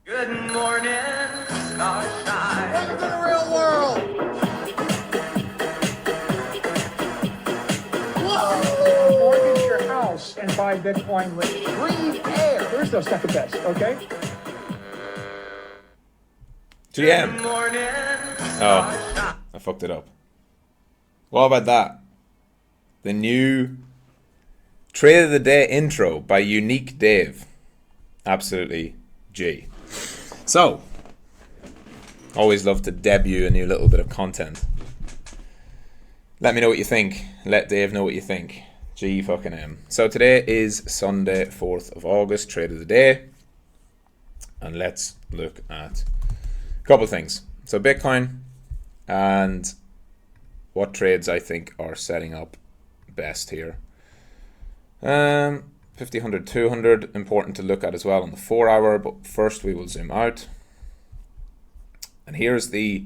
Good morning, starshine. Welcome to the real world. Whoa! Mortgage your house and buy Bitcoin with Breathe air. there's no second best, okay? Good GM. morning, Oh, starshine. I fucked it up. What about that? The new Trade of the Day intro by Unique Dave. Absolutely G. So, always love to debut a new little bit of content. Let me know what you think. Let Dave know what you think. G fucking M. So today is Sunday, 4th of August, Trade of the Day. And let's look at a couple of things. So Bitcoin and what trades I think are setting up best here. 50, 100, 200, important to look at as well on the 4 hour, but first we will zoom out. And here's the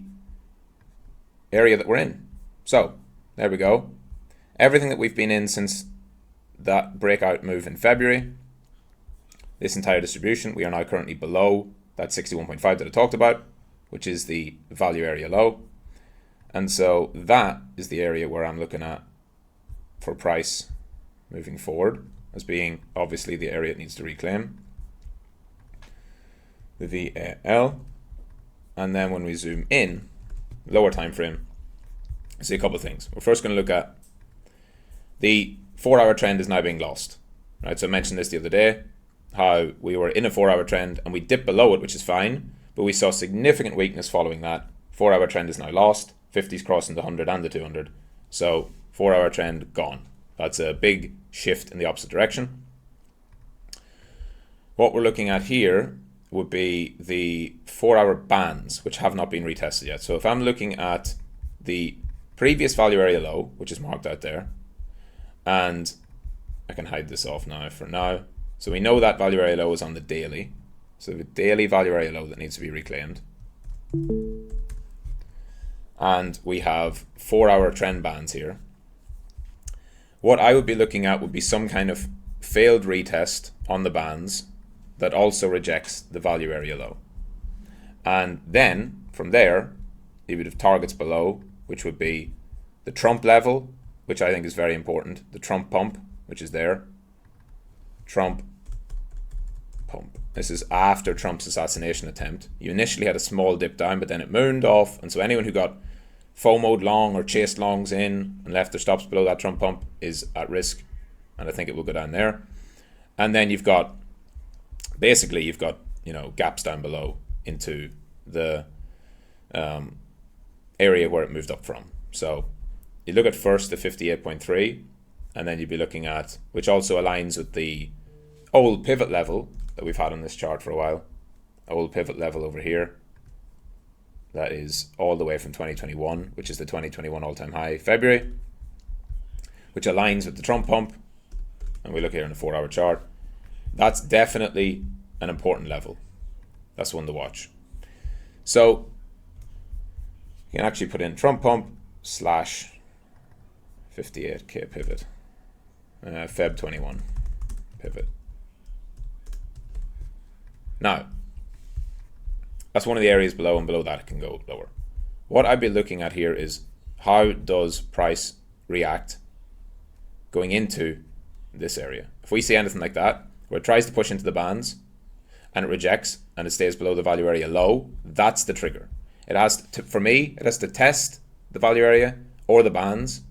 area that we're in. So, there we go. Everything that we've been in since that breakout move in February, this entire distribution, we are now currently below that 61.5 that I talked about, which is the value area low. And so that is the area where I'm looking at for price moving forward as being obviously the area it needs to reclaim. The VAL. And then when we zoom in, lower time frame, see a couple of things. We're first going to look at the 4 hour trend is now being lost. Right? So I mentioned this the other day, how we were in a 4 hour trend and we dipped below it, which is fine, but we saw significant weakness following that. 4 hour trend is now lost. 50's crossing the 100 and the 200. So 4 hour trend gone. That's a big shift in the opposite direction. What we're looking at here would be the 4 hour bands, which have not been retested yet. So if I'm looking at the previous value area low, which is marked out there, and I can hide this off now for now. So we know that value area low is on the daily. So the daily value area low that needs to be reclaimed. And we have 4 hour trend bands here. What I would be looking at would be some kind of failed retest on the bands that also rejects the value area low. And then from there, you would have targets below, which would be the Trump level, which I think is very important. The Trump pump, which is there. Trump pump. This is after Trump's assassination attempt. You initially had a small dip down, but then it mooned off. And so anyone who got FOMO'd long or chased longs in and left their stops below that Trump pump is at risk. And I think it will go down there. And then you've got, basically you've got, gaps down below into the area where it moved up from. So you look at first the 58.3, and then you'd be looking at, which also aligns with the old pivot level that we've had on this chart for a while. Old pivot level over here. That is all the way from 2021, which is the 2021 all-time high, February, which aligns with the Trump pump. And we look here in the 4 hour chart. That's definitely an important level. That's one to watch. So you can actually put in Trump pump slash 58k pivot. Feb 21 pivot. Now, that's one of the areas below, and below that it can go lower. What I'd be looking at here is how does price react going into this area. If we see anything like that, where it tries to push into the bands and it rejects and it stays below the value area low, that's the trigger. It has to, for me, it has to test the value area or the bands,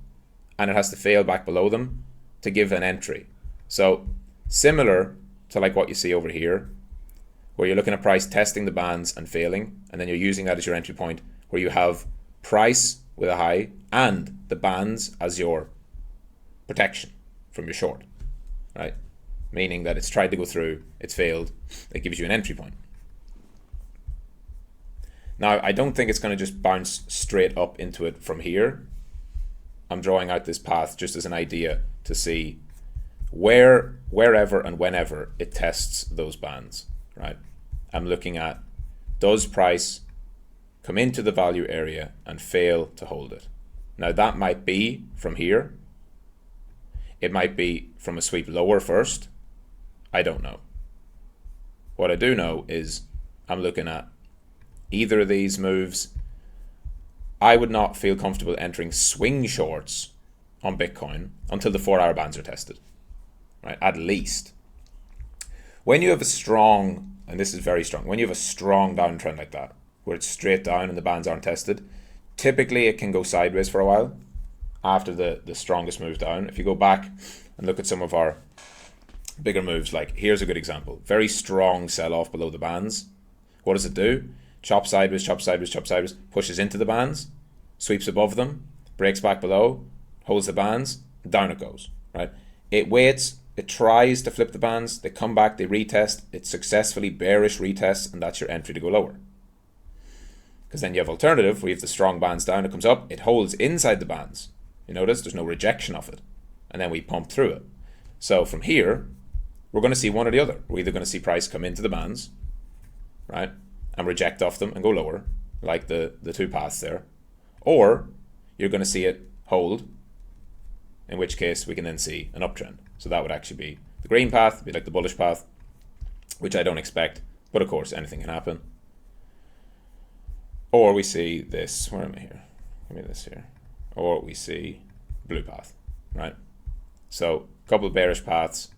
and it has to fail back below them to give an entry. So similar to like what you see over here, where you're looking at price testing the bands and failing, and then you're using that as your entry point, where you have price with a high and the bands as your protection from your short, right? Meaning that it's tried to go through, it's failed, it gives you an entry point. Now, I don't think it's going to just bounce straight up into it from here. I'm drawing out this path just as an idea to see wherever and whenever it tests those bands, right? I'm looking at, does price come into the value area and fail to hold it? Now that might be from here. It might be from a sweep lower first. I don't know. What I do know is I'm looking at either of these moves, I would not feel comfortable entering swing shorts on Bitcoin until the 4-hour bands are tested, right? At least. When you have a strong, and this is very strong, when you have a strong downtrend like that, where it's straight down and the bands aren't tested, typically it can go sideways for a while after the strongest move down. If you go back and look at some of our bigger moves, like here's a good example. Very strong sell-off below the bands. What does it do? Chop sideways, chop sideways, chop sideways, pushes into the bands, sweeps above them, breaks back below, holds the bands, down it goes, right? It waits, it tries to flip the bands, they come back, they retest, it successfully bearish retests, and that's your entry to go lower. Because then you have alternative, where you have the strong bands down, it comes up, it holds inside the bands. You notice there's no rejection of it. And then we pump through it. So from here, we're going to see one or the other. We're either going to see price come into the bands, right, and reject off them and go lower, like the two paths there. Or you're going to see it hold, in which case we can then see an uptrend. So that would actually be the green path, be like the bullish path, which I don't expect, but of course anything can happen. Or we see this, where am I here? Give me this here. Or we see blue path, right? So a couple of bearish paths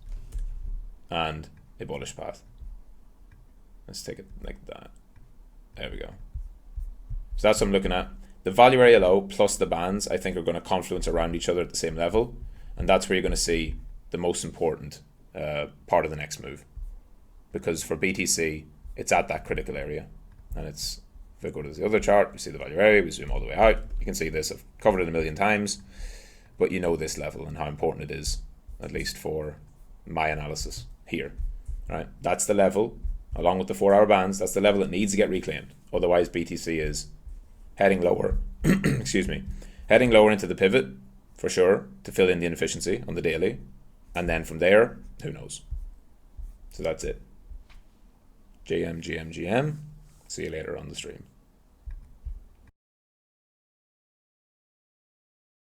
and a bullish path. Let's take it like that. There we go. So that's what I'm looking at. The value area low plus the bands, I think, are going to confluence around each other at the same level. And that's where you're going to see the most important part of the next move. Because for BTC, it's at that critical area. And it's, if I go to the other chart, we see the value area, we zoom all the way out. You can see this, I've covered it a million times. But you know this level and how important it is, at least for my analysis here. Right? That's the level, along with the 4-hour bands, that's the level that needs to get reclaimed. Otherwise, BTC is heading lower, excuse me, heading lower into the pivot, for sure, to fill in the inefficiency on the daily. And then from there, who knows? So that's it. GM. See you later on the stream.